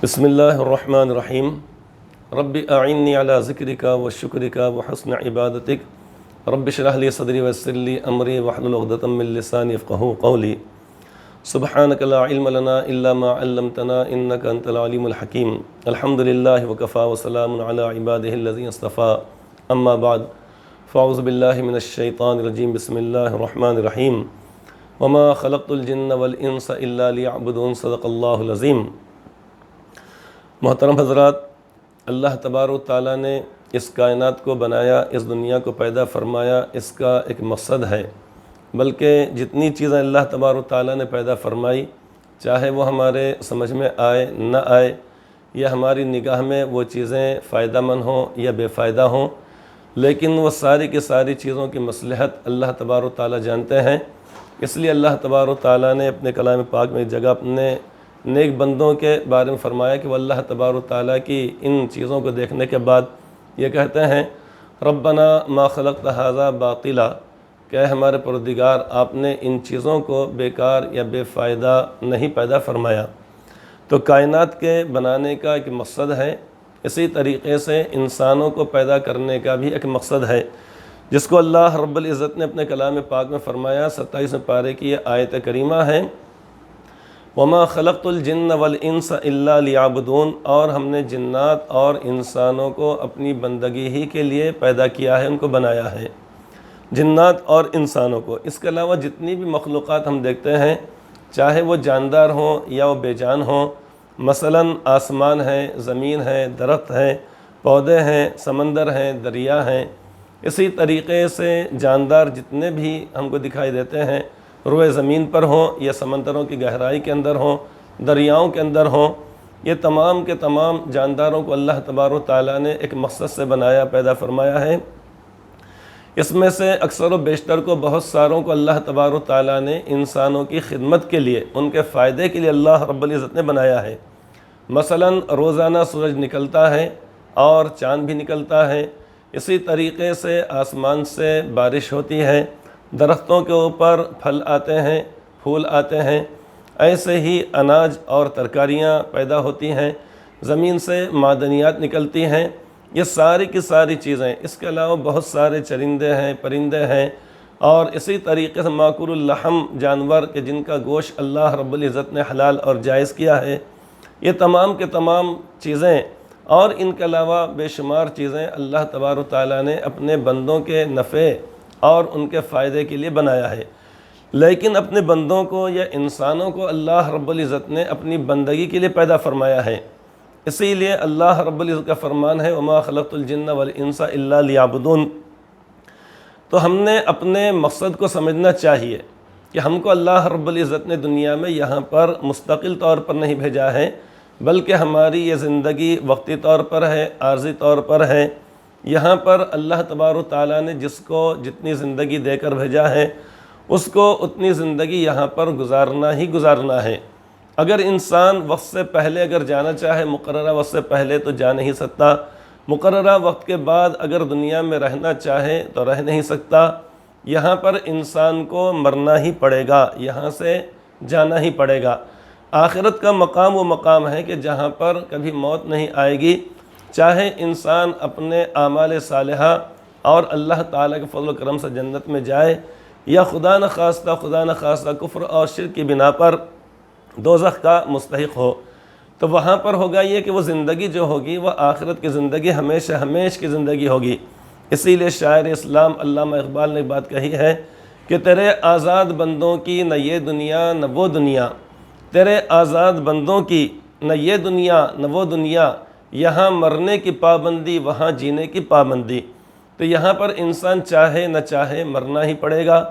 بسم اللہ الرحمن الرحیم رب اعنی علی ذکرک و شکرک و حسن عبادتک رب اشرح لی صدری ویسر لی امری واحلل عقدۃ من لسانی یفقہوا قولی سبحانک لا علم لنا الا ما علمتنا انک انت العلیم الحکیم الحمد للہ وکفی وسلام علی عبادہ الذین اصطفی اما بعد فاعوذ باللہ من الشیطان الرجیم بسم اللہ الرحمن الرحیم وما خلقت الجن والانس الا لیعبدون صدق اللہ العظیم۔ محترم حضرات، اللہ تبارک و تعالیٰ نے اس کائنات کو بنایا، اس دنیا کو پیدا فرمایا، اس کا ایک مقصد ہے۔ بلکہ جتنی چیزیں اللہ تبارک و تعالیٰ نے پیدا فرمائی، چاہے وہ ہمارے سمجھ میں آئے نہ آئے، یا ہماری نگاہ میں وہ چیزیں فائدہ مند ہوں یا بے فائدہ ہوں، لیکن وہ ساری کی ساری چیزوں کی مصلحت اللہ تبارک و تعالیٰ جانتے ہیں۔ اس لیے اللہ تبارک و تعالیٰ نے اپنے کلام پاک میں ایک جگہ اپنے نیک بندوں کے بارے میں فرمایا کہ وہ اللہ تبارک و تعالیٰ کی ان چیزوں کو دیکھنے کے بعد یہ کہتے ہیں ربنا ما خلقت ھذا باطلا، کہ اے ہمارے پروردگار آپ نے ان چیزوں کو بیکار یا بے فائدہ نہیں پیدا فرمایا۔ تو کائنات کے بنانے کا ایک مقصد ہے، اسی طریقے سے انسانوں کو پیدا کرنے کا بھی ایک مقصد ہے، جس کو اللہ رب العزت نے اپنے کلام پاک میں فرمایا۔ 27 پارے کی یہ آیت کریمہ ہے، وما خلقت الجن والانس الا لیعبدون، اور ہم نے جنات اور انسانوں کو اپنی بندگی ہی کے لیے پیدا کیا ہے، ان کو بنایا ہے، جنات اور انسانوں کو۔ اس کے علاوہ جتنی بھی مخلوقات ہم دیکھتے ہیں، چاہے وہ جاندار ہوں یا وہ بے جان ہوں، مثلاً آسمان ہے، زمین ہے، درخت ہے، پودے ہیں، سمندر ہیں، دریا ہیں، اسی طریقے سے جاندار جتنے بھی ہم کو دکھائی دیتے ہیں، روئے زمین پر ہوں یا سمندروں کی گہرائی کے اندر ہوں، دریاؤں کے اندر ہوں، یہ تمام کے تمام جانداروں کو اللہ تبارک و تعالیٰ نے ایک مقصد سے بنایا، پیدا فرمایا ہے۔ اس میں سے اکثر و بیشتر کو، بہت ساروں کو اللہ تبارک و تعالیٰ نے انسانوں کی خدمت کے لیے، ان کے فائدے کے لیے اللہ رب العزت نے بنایا ہے۔ مثلاً روزانہ سورج نکلتا ہے اور چاند بھی نکلتا ہے، اسی طریقے سے آسمان سے بارش ہوتی ہے، درختوں کے اوپر پھل آتے ہیں، پھول آتے ہیں، ایسے ہی اناج اور ترکاریاں پیدا ہوتی ہیں، زمین سے معدنیات نکلتی ہیں، یہ ساری کی ساری چیزیں۔ اس کے علاوہ بہت سارے چرندے ہیں، پرندے ہیں، اور اسی طریقے سے ماکول اللحم جانور کہ جن کا گوشت اللہ رب العزت نے حلال اور جائز کیا ہے، یہ تمام کے تمام چیزیں، اور ان کے علاوہ بے شمار چیزیں اللہ تبارک و تعالیٰ نے اپنے بندوں کے نفع اور ان کے فائدے کے لیے بنایا ہے۔ لیکن اپنے بندوں کو یا انسانوں کو اللہ رب العزت نے اپنی بندگی کے لیے پیدا فرمایا ہے۔ اسی لیے اللہ رب العزت کا فرمان ہے وما خلقت الجن والانس الا لیعبدون۔ تو ہم نے اپنے مقصد کو سمجھنا چاہیے کہ ہم کو اللہ رب العزت نے دنیا میں یہاں پر مستقل طور پر نہیں بھیجا ہے، بلکہ ہماری یہ زندگی وقتی طور پر ہے، عارضی طور پر ہے۔ یہاں پر اللہ تبارک و تعالیٰ نے جس کو جتنی زندگی دے کر بھیجا ہے، اس کو اتنی زندگی یہاں پر گزارنا ہی گزارنا ہے۔ اگر انسان وقت سے پہلے اگر جانا چاہے، مقررہ وقت سے پہلے تو جا نہیں سکتا، مقررہ وقت کے بعد اگر دنیا میں رہنا چاہے تو رہ نہیں سکتا۔ یہاں پر انسان کو مرنا ہی پڑے گا، یہاں سے جانا ہی پڑے گا۔ آخرت کا مقام وہ مقام ہے کہ جہاں پر کبھی موت نہیں آئے گی، چاہے انسان اپنے اعمال صالحہ اور اللہ تعالیٰ کے فضل و کرم سے جنت میں جائے، یا خدا نخواستہ کفر اور شرک کی بنا پر دوزخ کا مستحق ہو، تو وہاں پر ہوگا یہ کہ وہ زندگی جو ہوگی وہ آخرت کی زندگی ہمیشہ ہمیش کی زندگی ہوگی۔ اسی لیے شاعر اسلام علامہ اقبال نے ایک بات کہی ہے کہ تیرے آزاد بندوں کی نہ یہ دنیا نہ وہ دنیا، تیرے آزاد بندوں کی نہ یہ دنیا نہ وہ دنیا، یہاں مرنے کی پابندی وہاں جینے کی پابندی۔ تو یہاں پر انسان چاہے نہ چاہے مرنا ہی پڑے گا،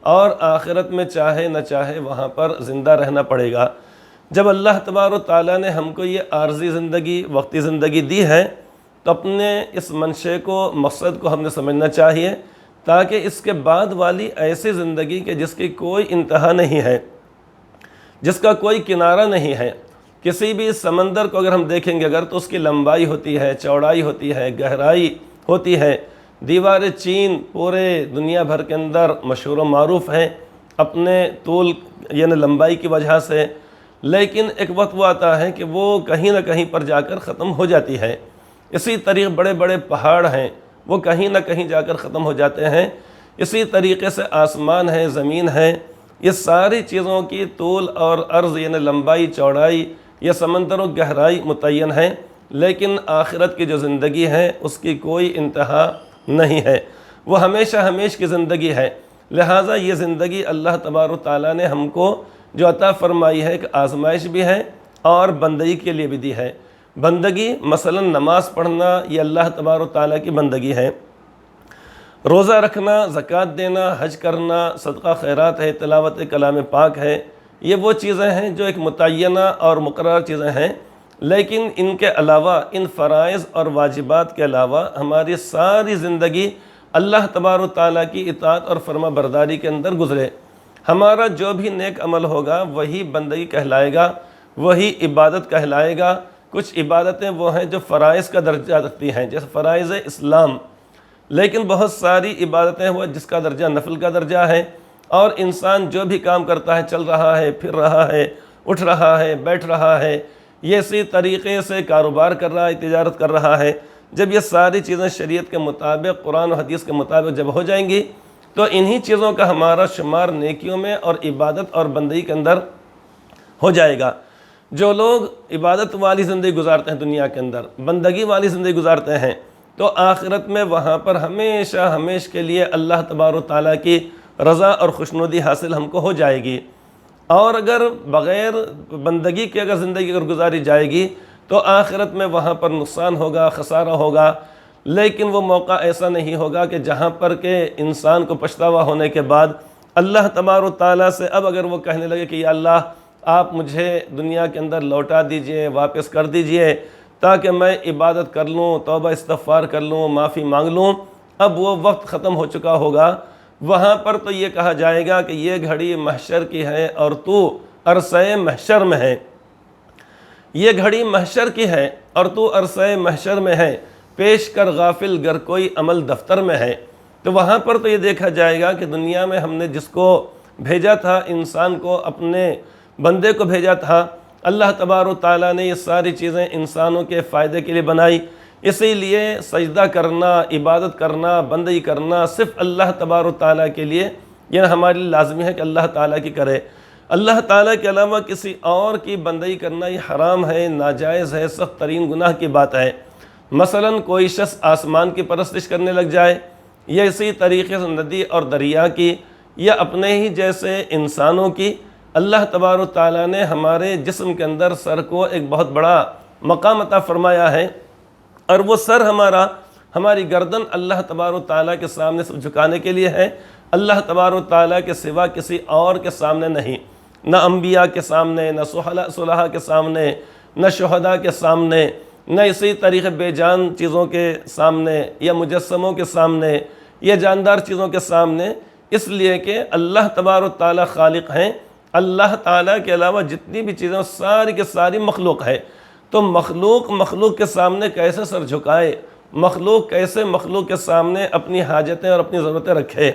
اور آخرت میں چاہے نہ چاہے وہاں پر زندہ رہنا پڑے گا۔ جب اللہ تبارک و تعالیٰ نے ہم کو یہ عارضی زندگی، وقتی زندگی دی ہے، تو اپنے اس منشے کو، مقصد کو ہم نے سمجھنا چاہیے، تاکہ اس کے بعد والی ایسی زندگی کہ جس کی کوئی انتہا نہیں ہے، جس کا کوئی کنارہ نہیں ہے۔ کسی بھی سمندر کو اگر ہم دیکھیں گے اگر، تو اس کی لمبائی ہوتی ہے، چوڑائی ہوتی ہے، گہرائی ہوتی ہے۔ دیوار چین پورے دنیا بھر کے اندر مشہور و معروف ہیں اپنے طول یعنی لمبائی کی وجہ سے، لیکن ایک وقت وہ آتا ہے کہ وہ کہیں نہ کہیں پر جا کر ختم ہو جاتی ہے۔ اسی طریقے بڑے بڑے پہاڑ ہیں، وہ کہیں نہ کہیں جا کر ختم ہو جاتے ہیں۔ اسی طریقے سے آسمان ہے، زمین ہے، یہ ساری چیزوں کی طول اور عرض یعنی لمبائی چوڑائی یا سمندر و گہرائی متعین ہے، لیکن آخرت کی جو زندگی ہے اس کی کوئی انتہا نہیں ہے، وہ ہمیشہ ہمیشہ کی زندگی ہے۔ لہٰذا یہ زندگی اللہ تبارک و تعالیٰ نے ہم کو جو عطا فرمائی ہے، ایک آزمائش بھی ہے اور بندگی کے لیے بھی دی ہے۔ بندگی مثلا نماز پڑھنا یہ اللہ تبارک و تعالیٰ کی بندگی ہے، روزہ رکھنا، زکوٰۃ دینا، حج کرنا، صدقہ خیرات ہے، تلاوت کلام پاک ہے، یہ وہ چیزیں ہیں جو ایک متعینہ اور مقرر چیزیں ہیں۔ لیکن ان کے علاوہ، ان فرائض اور واجبات کے علاوہ ہماری ساری زندگی اللہ تبارک و تعالیٰ کی اطاعت اور فرما برداری کے اندر گزرے۔ ہمارا جو بھی نیک عمل ہوگا وہی بندگی کہلائے گا، وہی عبادت کہلائے گا۔ کچھ عبادتیں وہ ہیں جو فرائض کا درجہ رکھتی ہیں، جیسے فرائض اسلام، لیکن بہت ساری عبادتیں وہ جس کا درجہ نفل کا درجہ ہے، اور انسان جو بھی کام کرتا ہے، چل رہا ہے، پھر رہا ہے، اٹھ رہا ہے، بیٹھ رہا ہے، یہ اسی طریقے سے کاروبار کر رہا ہے، تجارت کر رہا ہے، جب یہ ساری چیزیں شریعت کے مطابق، قرآن و حدیث کے مطابق جب ہو جائیں گی تو انہی چیزوں کا ہمارا شمار نیکیوں میں اور عبادت اور بندگی کے اندر ہو جائے گا۔ جو لوگ عبادت والی زندگی گزارتے ہیں دنیا کے اندر، بندگی والی زندگی گزارتے ہیں، تو آخرت میں وہاں پر ہمیشہ ہمیشہ کے لیے اللہ تبارک و تعالیٰ کی رضا اور خوشنودی حاصل ہم کو ہو جائے گی۔ اور اگر بغیر بندگی کے اگر زندگی اگر گزاری جائے گی تو آخرت میں وہاں پر نقصان ہوگا، خسارہ ہوگا، لیکن وہ موقع ایسا نہیں ہوگا کہ جہاں پر کہ انسان کو پچھتاوا ہونے کے بعد اللہ تبارک و تعالیٰ سے اب اگر وہ کہنے لگے کہ یا اللہ آپ مجھے دنیا کے اندر لوٹا دیجئے، واپس کر دیجئے تاکہ میں عبادت کر لوں، توبہ استغفار کر لوں، معافی مانگ لوں، اب وہ وقت ختم ہو چکا ہوگا۔ وہاں پر تو یہ کہا جائے گا کہ یہ گھڑی محشر کی ہے اور تو عرصہ محشر میں ہے، یہ گھڑی محشر کی ہے اور تو عرصہ محشر میں ہے، پیش کر غافل گر کوئی عمل دفتر میں ہے۔ تو وہاں پر تو یہ دیکھا جائے گا کہ دنیا میں ہم نے جس کو بھیجا تھا، انسان کو، اپنے بندے کو بھیجا تھا، اللہ تبارک و تعالیٰ نے یہ ساری چیزیں انسانوں کے فائدے کے لیے بنائی، اسی لیے سجدہ کرنا، عبادت کرنا، بندگی کرنا صرف اللہ تبارک و تعالیٰ کے لیے یہ ہمارے لیے لازمی ہے کہ اللہ تعالیٰ کی کرے۔ اللہ تعالیٰ کے علاوہ کسی اور کی بندگی کرنا یہ حرام ہے، ناجائز ہے، سخت ترین گناہ کی بات ہے۔ مثلا کوئی شخص آسمان کی پرستش کرنے لگ جائے، یا اسی طریقے سے ندی اور دریا کی، یا اپنے ہی جیسے انسانوں کی۔ اللہ تبارک و تعالیٰ نے ہمارے جسم کے اندر سر کو ایک بہت بڑا مقام عطا فرمایا ہے، اور وہ سر ہماری گردن اللہ تبارک و تعالیٰ کے سامنے سب جھکانے کے لیے ہے، اللہ تبارک و تعالیٰ کے سوا کسی اور کے سامنے نہیں، نہ انبیاء کے سامنے، نہ صلحاء کے سامنے، نہ شہداء کے سامنے، نہ اسی طریقے بے جان چیزوں کے سامنے یا مجسموں کے سامنے یا جاندار چیزوں کے سامنے، اس لیے کہ اللہ تبارک و تعالیٰ خالق ہیں۔ اللہ تعالیٰ کے علاوہ جتنی بھی چیزیں ساری کے ساری مخلوق ہے، تو مخلوق کے سامنے کیسے سر جھکائے، کیسے مخلوق کے سامنے اپنی حاجتیں اور اپنی ضرورتیں رکھے۔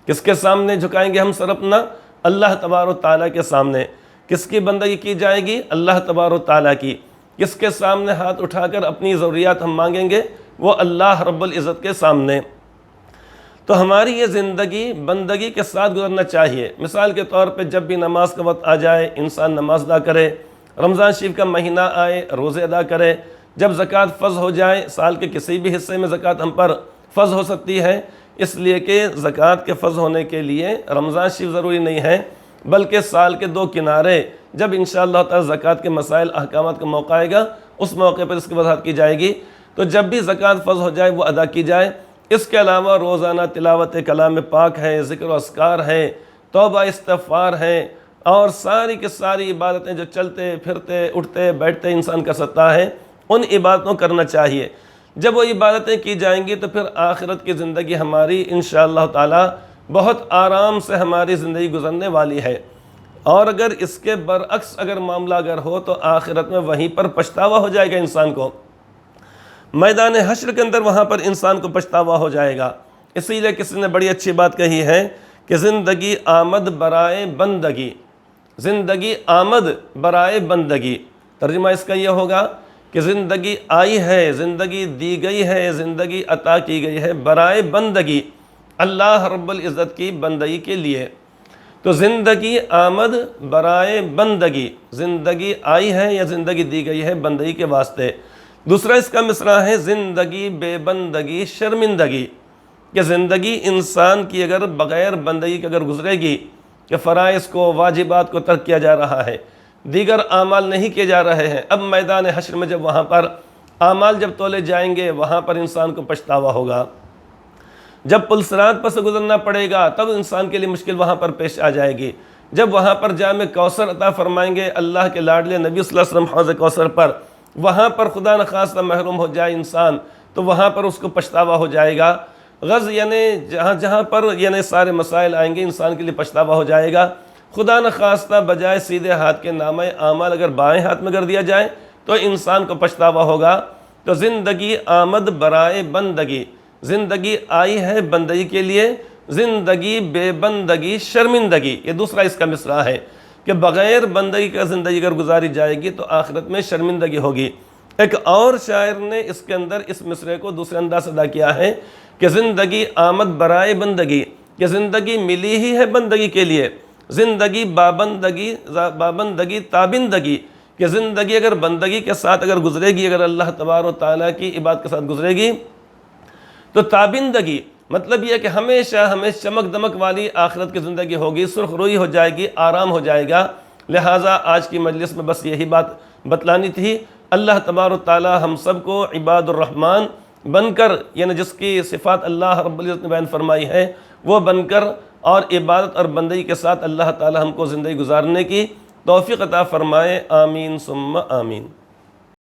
کس کے سامنے جھکائیں گے ہم سر اپنا؟ اللہ تبارک و تعالیٰ کے سامنے۔ کس کی بندگی کی جائے گی؟ اللہ تبارک و تعالیٰ کی۔ کس کے سامنے ہاتھ اٹھا کر اپنی ضروریات ہم مانگیں گے؟ وہ اللہ رب العزت کے سامنے۔ تو ہماری یہ زندگی بندگی کے ساتھ گزرنا چاہیے۔ مثال کے طور پہ جب بھی نماز کا وقت آ جائے انسان نماز ادا کرے، رمضان شریف کا مہینہ آئے روزے ادا کرے، جب زکوٰۃ فرض ہو جائے، سال کے کسی بھی حصے میں زکوٰۃ ہم پر فرض ہو سکتی ہے، اس لیے کہ زکوٰۃ کے فرض ہونے کے لیے رمضان شریف ضروری نہیں ہے، بلکہ سال کے دو کنارے جب انشاءاللہ تعالی زکوٰۃ کے مسائل احکامات کا موقع آئے گا اس موقع پر اس کی وضاحت کی جائے گی، تو جب بھی زکوٰۃ فرض ہو جائے وہ ادا کی جائے۔ اس کے علاوہ روزانہ تلاوت کلام پاک ہے، ذکر و اذکار ہے، توبہ استغفار ہے، اور ساری کی ساری عبادتیں جو چلتے پھرتے اٹھتے بیٹھتے انسان کر سکتا ہے، ان عبادتوں کرنا چاہیے۔ جب وہ عبادتیں کی جائیں گی تو پھر آخرت کی زندگی ہماری انشاءاللہ تعالی بہت آرام سے ہماری زندگی گزرنے والی ہے۔ اور اگر اس کے برعکس اگر معاملہ اگر ہو تو آخرت میں وہیں پر پچھتاوا ہو جائے گا انسان کو، میدان حشر کے اندر وہاں پر انسان کو پچھتاوا ہو جائے گا۔ اسی لیے کسی نے بڑی اچھی بات کہی ہے کہ زندگی آمد برائے بندگی، زندگی آمد برائے بندگی، ترجمہ اس کا یہ ہوگا کہ زندگی آئی ہے، زندگی دی گئی ہے، زندگی عطا کی گئی ہے برائے بندگی، اللہ رب العزت کی بندگی کے لیے۔ تو زندگی آمد برائے بندگی، زندگی آئی ہے یا زندگی دی گئی ہے بندگی کے واسطے۔ دوسرا اس کا مصرع ہے زندگی بے بندگی شرمندگی، کہ زندگی انسان کی اگر بغیر بندگی کے اگر گزرے گی، کہ فرائض کو واجبات کو ترک کیا جا رہا ہے، دیگر اعمال نہیں کیے جا رہے ہیں، اب میدان حشر میں جب وہاں پر اعمال جب تولے جائیں گے وہاں پر انسان کو پچھتاوا ہوگا، جب پل صراط پر سے گزرنا پڑے گا تب انسان کے لیے مشکل وہاں پر پیش آ جائے گی، جب وہاں پر جام کوثر عطا فرمائیں گے اللہ کے لاڈلے نبی صلی اللہ علیہ وسلم حوض کوثر پر، وہاں پر خدا نخواستہ محروم ہو جائے انسان تو وہاں پر اس کو پچھتاوا ہو جائے گا۔ غرض یعنی جہاں پر یعنی سارے مسائل آئیں گے انسان کے لیے پچھتاوا ہو جائے گا۔ خدا نخواستہ بجائے سیدھے ہاتھ کے نامہ اعمال اگر بائیں ہاتھ میں کر دیا جائے تو انسان کو پچھتاوا ہوگا۔ تو زندگی آمد برائے بندگی، زندگی آئی ہے بندگی کے لیے، زندگی بے بندگی شرمندگی، یہ دوسرا اس کا مصرع ہے کہ بغیر بندگی کا زندگی اگر گزاری جائے گی تو آخرت میں شرمندگی ہوگی۔ ایک اور شاعر نے اس کے اندر اس مصرعے کو دوسرے انداز ادا کیا ہے کہ زندگی آمد برائے بندگی، کہ زندگی ملی ہی ہے بندگی کے لیے، زندگی بابندگی تابندگی، کہ زندگی اگر بندگی کے ساتھ اگر گزرے گی، اگر اللہ تبارک و تعالیٰ کی عبادت کے ساتھ گزرے گی تو تابندگی مطلب یہ کہ ہمیشہ چمک دمک والی آخرت کی زندگی ہوگی، سرخ روئی ہو جائے گی، آرام ہو جائے گا۔ لہٰذا آج کی مجلس میں بس یہی بات بتلانی تھی۔ اللہ تبارک و تعالیٰ ہم سب کو عباد الرحمن بن کر، یعنی جس کی صفات اللہ رب العزت نے بیان فرمائی ہے وہ بن کر اور عبادت اور بندگی کے ساتھ اللہ تعالیٰ ہم کو زندگی گزارنے کی توفیق عطا فرمائے، آمین ثم آمین۔